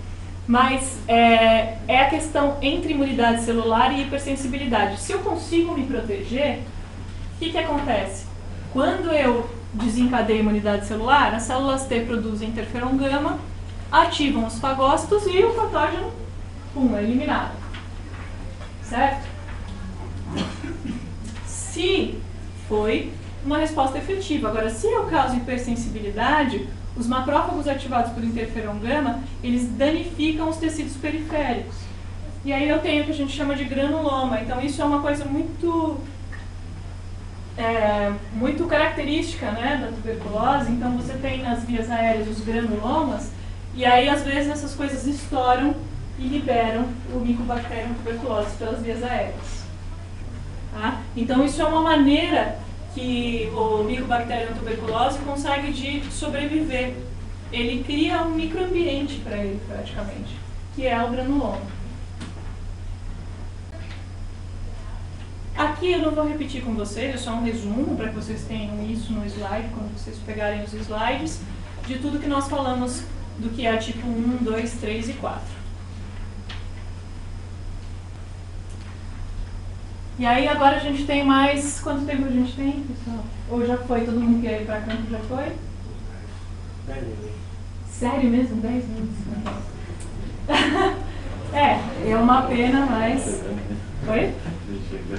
mas é a questão entre imunidade celular e hipersensibilidade. Se eu consigo me proteger, o que acontece? Quando eu desencadeio a imunidade celular, as células T produzem interferon gama, ativam os fagócitos e o patógeno, é eliminado. Certo? Se foi uma resposta efetiva. Agora, se eu causo hipersensibilidade, Os macrófagos ativados por interferon gama, eles danificam os tecidos periféricos. E aí eu tenho o que a gente chama de granuloma. Então isso é uma coisa muito característica, né, da tuberculose. Então você tem nas vias aéreas os granulomas, e aí às vezes essas coisas estouram e liberam o Mycobacterium tuberculose pelas vias aéreas. Tá? Então isso é uma maneira que o Mycobacterium tuberculose consegue de sobreviver. Ele cria um microambiente para ele praticamente, que é o granuloma. Aqui eu não vou repetir com vocês, é só um resumo para que vocês tenham isso no slide, quando vocês pegarem os slides, de tudo que nós falamos do que é tipo 1, 2, 3 e 4. E aí agora a gente tem mais... Quanto tempo a gente tem, pessoal? Ou já foi? Todo mundo que ia ir para campo já foi? 10 minutos. Sério mesmo? 10 minutos? É uma pena, mas... Oi?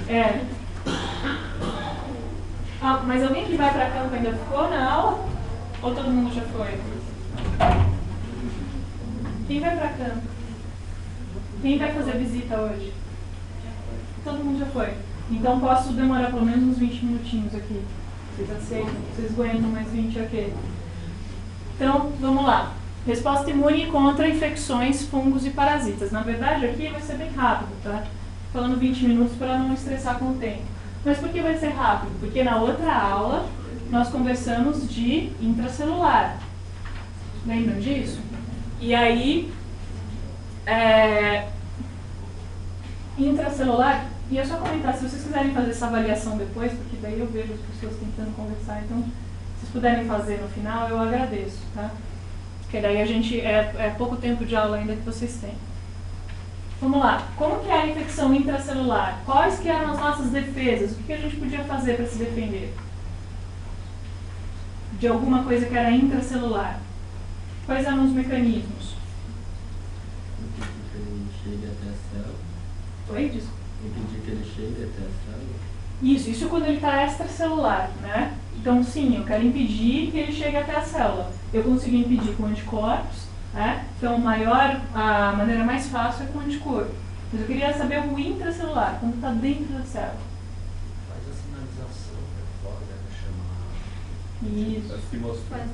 É. Ah, mas alguém que vai para campo ainda ficou na aula? Ou todo mundo já foi? Quem vai para campo? Quem vai fazer visita hoje? Todo mundo já foi. Então posso demorar pelo menos uns 20 minutinhos aqui. Vocês aceitam? Vocês aguentam mais 20 aqui? Então, vamos lá. Resposta imune contra infecções, fungos e parasitas. Na verdade, aqui vai ser bem rápido, tá? Falando 20 minutos para não estressar com o tempo. Mas por que vai ser rápido? Porque na outra aula nós conversamos de intracelular. Lembram disso? E aí, intracelular, e é só comentar, se vocês quiserem fazer essa avaliação depois, porque daí eu vejo as pessoas tentando conversar, então, se vocês puderem fazer no final, eu agradeço, tá? Porque daí a gente, é pouco tempo de aula ainda que vocês têm. Vamos lá, como que é a infecção intracelular? Quais que eram as nossas defesas? O que a gente podia fazer para se defender de alguma coisa que era intracelular? Quais eram os mecanismos? Impedir que ele chegue até a célula. Oi, desculpa. Impedir que ele chegue até a célula. Isso quando ele está extracelular, né? Então sim, eu quero impedir que ele chegue até a célula. Eu consigo impedir com anticorpos. Então, a maneira mais fácil é com anticorpo. Mas eu queria saber o intracelular, quando está dentro da célula. Faz a sinalização para fora, deve chamar. Isso. Para se mostrar.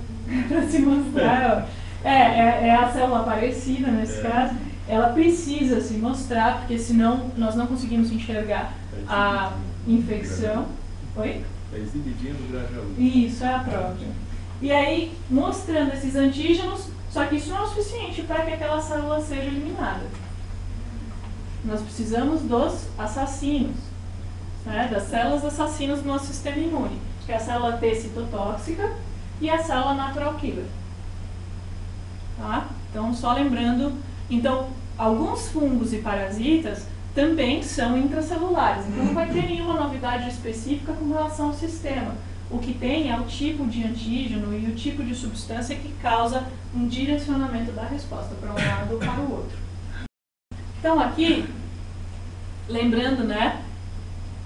Para se mostrar. É a célula parecida nesse caso. Ela precisa se mostrar, porque senão nós não conseguimos enxergar a infecção. Oi? É exibidinha do Grajaú. Isso, é a própria. E aí, mostrando esses antígenos, só que isso não é o suficiente para que aquela célula seja eliminada. Nós precisamos dos assassinos, né, das células assassinas do nosso sistema imune, que é a célula T citotóxica e a célula natural killer. Tá? Então, só lembrando, então, alguns fungos e parasitas também são intracelulares, então não vai ter nenhuma novidade específica com relação ao sistema. O que tem é o tipo de antígeno e o tipo de substância que causa um direcionamento da resposta para um lado ou para o outro. Então aqui, lembrando, né,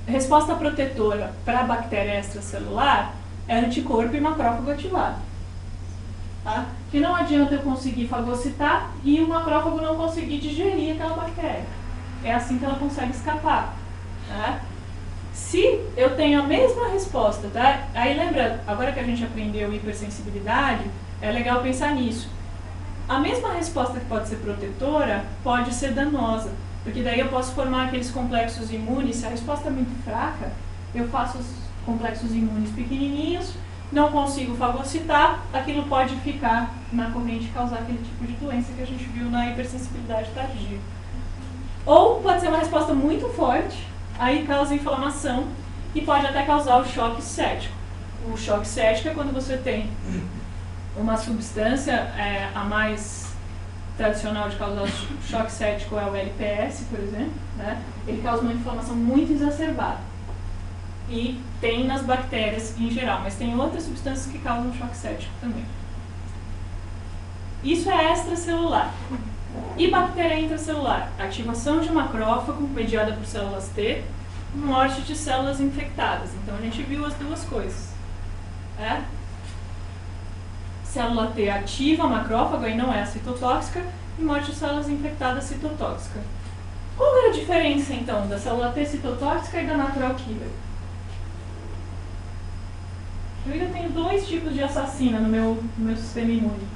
resposta protetora para a bactéria extracelular é anticorpo e macrófago ativado. Tá? Que não adianta eu conseguir fagocitar e o macrófago não conseguir digerir aquela bactéria. É assim que ela consegue escapar. Tá? Se eu tenho a mesma resposta, tá? Aí lembra, agora que a gente aprendeu hipersensibilidade, é legal pensar nisso. A mesma resposta que pode ser protetora pode ser danosa, porque daí eu posso formar aqueles complexos imunes. Se a resposta é muito fraca, eu faço os complexos imunes pequenininhos, não consigo fagocitar, aquilo pode ficar na corrente e causar aquele tipo de doença que a gente viu na hipersensibilidade tardia. Ou pode ser uma resposta muito forte, aí causa inflamação e pode até causar o choque cético. O choque cético é quando você tem uma substância, a mais tradicional de causar choque cético é o LPS, por exemplo, né? Ele causa uma inflamação muito exacerbada. E tem nas bactérias em geral, mas tem outras substâncias que causam choque cético também. Isso é extracelular. E bactéria intracelular? Ativação de macrófago mediada por células T, morte de células infectadas. Então a gente viu as duas coisas. célula T ativa macrófago, aí não é a citotóxica, e morte de células infectadas citotóxica. Qual era a diferença, então, da célula T citotóxica e da natural killer? Eu ainda tenho 2 tipos de assassina no meu sistema imune.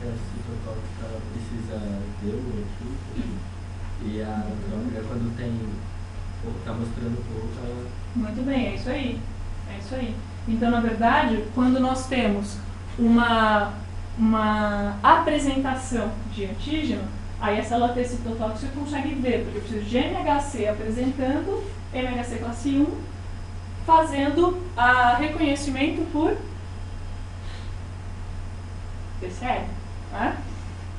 A citotóxica precisa ter o antígeno e a natural killer, quando tem, está mostrando pouco, ela... Muito bem, é isso aí. É isso aí. Então, na verdade, quando nós temos uma apresentação de antígeno, aí a célula T citotóxica consegue ver, porque eu preciso de MHC apresentando, MHC classe 1, fazendo reconhecimento por PCR, né?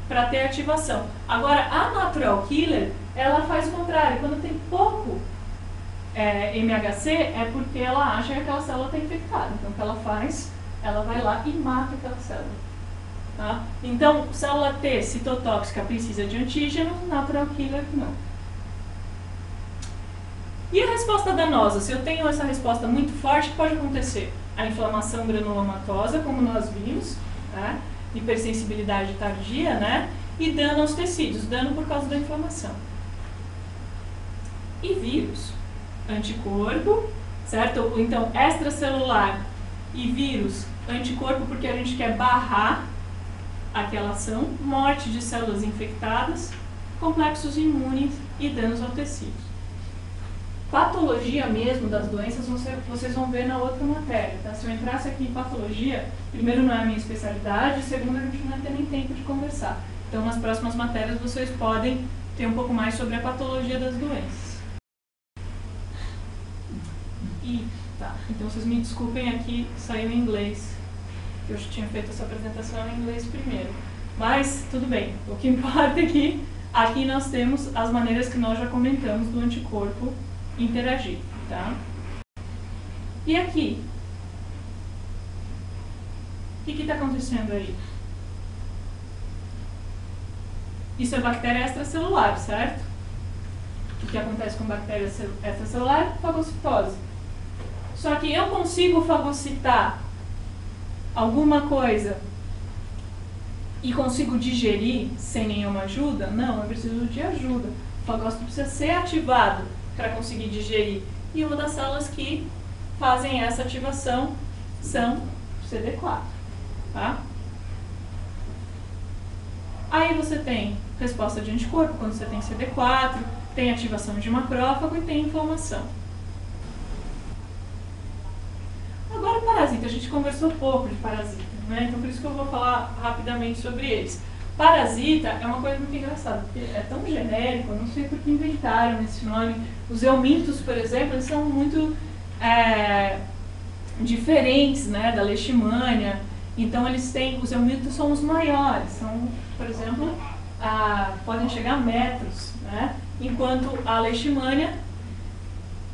Para ter ativação. Agora, a natural killer, ela faz o contrário. Quando tem pouco MHC, é porque ela acha que aquela célula está infectada. Então, o que ela faz? Ela vai lá e mata aquela célula. Tá? Então, célula T citotóxica precisa de antígeno, natural killer não. E a resposta danosa? Se eu tenho essa resposta muito forte, o que pode acontecer? A inflamação granulomatosa, como nós vimos, né? Hipersensibilidade tardia, né? E dano aos tecidos, dano por causa da inflamação. E vírus? Anticorpo, certo? Então, extracelular e vírus, anticorpo porque a gente quer barrar aquela ação, morte de células infectadas, complexos imunes e danos ao tecido. Patologia mesmo das doenças vocês vão ver na outra matéria, tá? Se eu entrasse aqui em patologia, primeiro não é a minha especialidade, segundo a gente não vai ter nem tempo de conversar. Então, nas próximas matérias vocês podem ter um pouco mais sobre a patologia das doenças. Tá, então vocês me desculpem aqui, saiu em inglês. Eu já tinha feito essa apresentação em inglês primeiro. Mas, tudo bem. O que importa é que aqui nós temos as maneiras que nós já comentamos do anticorpo interagir, tá? E aqui? O que está acontecendo aí? Isso é bactéria extracelular, certo? O que acontece com bactéria extracelular? Fagocitose. Só que eu consigo fagocitar alguma coisa e consigo digerir sem nenhuma ajuda? Não, eu preciso de ajuda. O fagócito precisa ser ativado para conseguir digerir. E uma das células que fazem essa ativação são CD4. Tá? Aí você tem resposta de anticorpo quando você tem CD4, tem ativação de macrófago e tem inflamação. Agora, parasita. A gente conversou pouco de parasita, né? Então, por isso que eu vou falar rapidamente sobre eles. Parasita é uma coisa muito engraçada, porque é tão genérico, eu não sei por que inventaram esse nome. Os eumintos, por exemplo, eles são muito diferentes, né, da leishmania. Então, eles têm, os eumintos são os maiores, são, por exemplo, podem chegar a metros, né? Enquanto a leishmania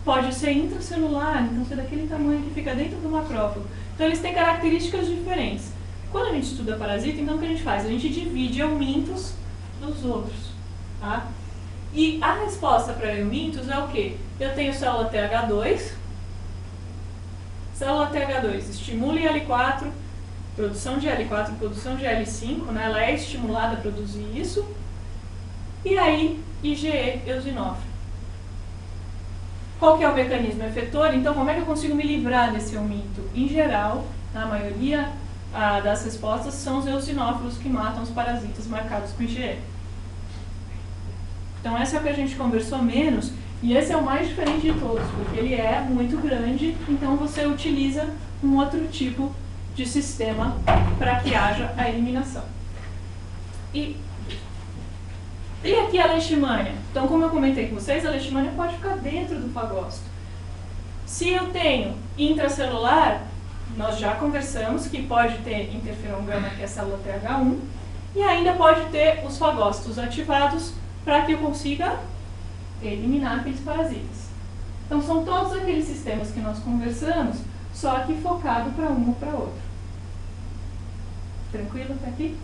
pode ser intracelular, então ser daquele tamanho que fica dentro do macrófago. Então eles têm características diferentes. Quando a gente estuda parasita, então o que a gente faz? A gente divide eumintos dos outros. Tá? E a resposta para eumintos é o quê? Eu tenho célula TH2. Célula TH2 estimula IL4, produção de IL4, produção de IL5, né? Ela é estimulada a produzir isso. E aí, IgE eosinófilo. Qual que é o mecanismo efetor? Então, como é que eu consigo me livrar desse euminto? Em geral, a maioria das respostas são os eosinófilos que matam os parasitas marcados com IgE. Então, essa é o que a gente conversou menos, e esse é o mais diferente de todos, porque ele é muito grande, então você utiliza um outro tipo de sistema para que haja a eliminação. E aqui a leishmania. Então, como eu comentei com vocês, a leishmania pode ficar dentro do fagócito. Se eu tenho intracelular, nós já conversamos que pode ter interferon gama, que é a célula TH1, e ainda pode ter os fagócitos ativados para que eu consiga eliminar aqueles parasitas. Então, são todos aqueles sistemas que nós conversamos, só que focado para um ou para outro. Tranquilo até aqui?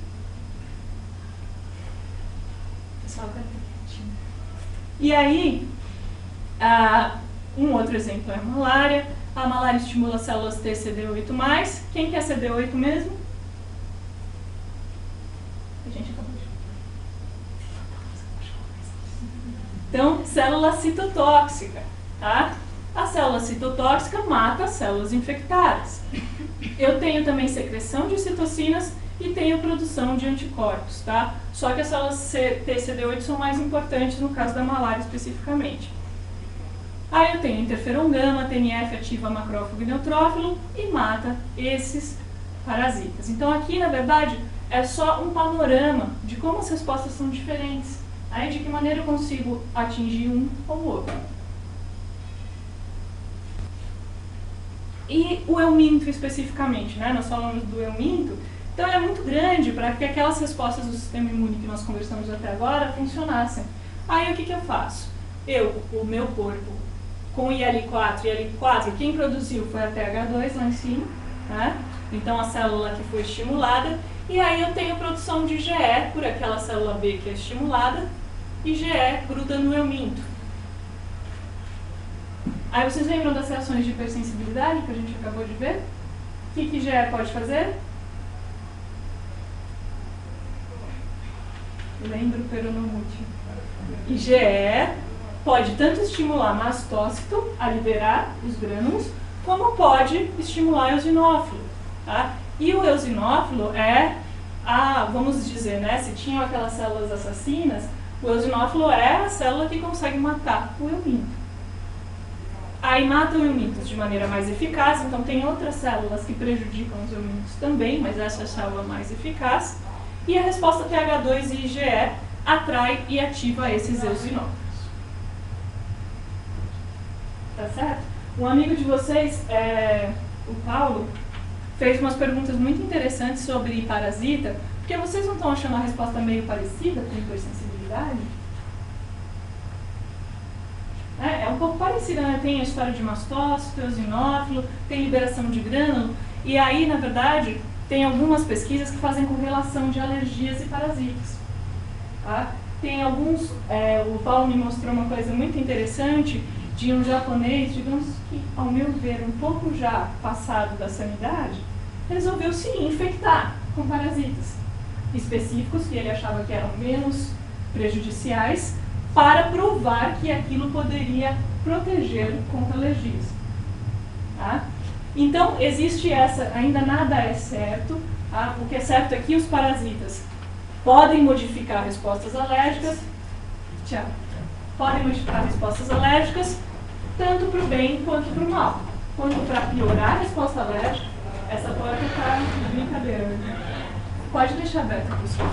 E aí, um outro exemplo é a malária. A malária estimula células T CD8+. Quem que é CD8 mesmo? A gente acabou de... Então, célula citotóxica, tá? A célula citotóxica mata as células infectadas. Eu tenho também secreção de citocinas e tenho produção de anticorpos, tá? Só que as células TCD8 são mais importantes no caso da malária especificamente. Aí eu tenho interferon gama, TNF ativa macrófago e neutrófilo e mata esses parasitas. Então aqui, na verdade, é só um panorama de como as respostas são diferentes. Aí de que maneira eu consigo atingir um ou outro. E o euminto especificamente, né? Nós falamos do euminto. Então é muito grande para que aquelas respostas do sistema imune que nós conversamos até agora funcionassem. Aí o que eu faço? O meu corpo, com IL-4 e IL-4, quem produziu foi a TH2 lá em cima, né? Então a célula que foi estimulada, e aí eu tenho produção de GE por aquela célula B que é estimulada, e GE gruda no euminto. Aí vocês lembram das reações de hipersensibilidade que a gente acabou de ver? O que GE pode fazer? Lembro o peronomútil. IgE pode tanto estimular mastócito a liberar os grânulos, como pode estimular o eosinófilo. Tá? E o eosinófilo é, vamos dizer, né, se tinham aquelas células assassinas, o eosinófilo é a célula que consegue matar o euminto. Aí mata o euminto de maneira mais eficaz, então tem outras células que prejudicam os eumintos também, mas essa é a célula mais eficaz. E a resposta TH2 e IgE atrai e ativa esses eosinófilos. Tá certo? Um amigo de vocês, o Paulo, fez umas perguntas muito interessantes sobre parasita, porque vocês não estão achando a resposta meio parecida com hipersensibilidade? É um pouco parecida, né? Tem a história de mastócito, eosinófilo, tem liberação de grânulo, e aí, na verdade, tem algumas pesquisas que fazem correlação de alergias e parasitas. Tá? Tem alguns, o Paulo me mostrou uma coisa muito interessante de um japonês, digamos que, ao meu ver, um pouco já passado da sanidade, resolveu se infectar com parasitas específicos, que ele achava que eram menos prejudiciais, para provar que aquilo poderia protegê-lo contra alergias. Tá? Então, existe essa, ainda nada é certo. Tá? O que é certo é que os parasitas podem modificar respostas alérgicas, tanto para o bem quanto para o mal. Quanto para piorar a resposta alérgica, essa porta está de brincadeira. Né? Pode deixar aberta, pessoal.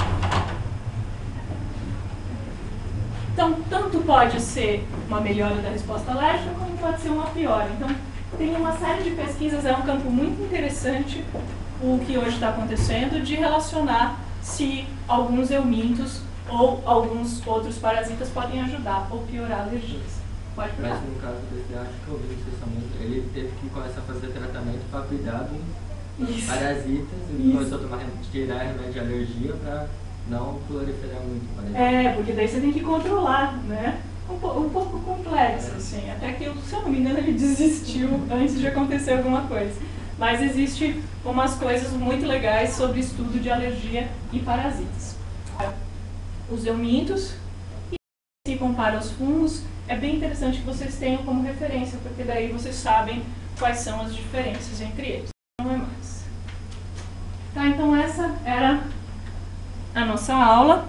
Então, tanto pode ser uma melhora da resposta alérgica, como pode ser uma piora. Então, tem uma série de pesquisas, é um campo muito interessante o que hoje está acontecendo, de relacionar se alguns eumintos ou alguns outros parasitas podem ajudar ou piorar alergias. Pode perguntar. Mas no caso desse, acho que eu vi que ele teve que começar a fazer tratamento para cuidar dos parasitas, e começou a tirar remédio de alergia para não proliferar muito parasita. Porque daí você tem que controlar, né? Um pouco complexo, assim. Até que, se eu não me engano, ele desistiu antes de acontecer alguma coisa. Mas existe umas coisas muito legais sobre estudo de alergia e parasitas. Os eumintos, e se compara aos fungos, é bem interessante que vocês tenham como referência, porque daí vocês sabem quais são as diferenças entre eles. Não é mais. Tá, então essa era a nossa aula.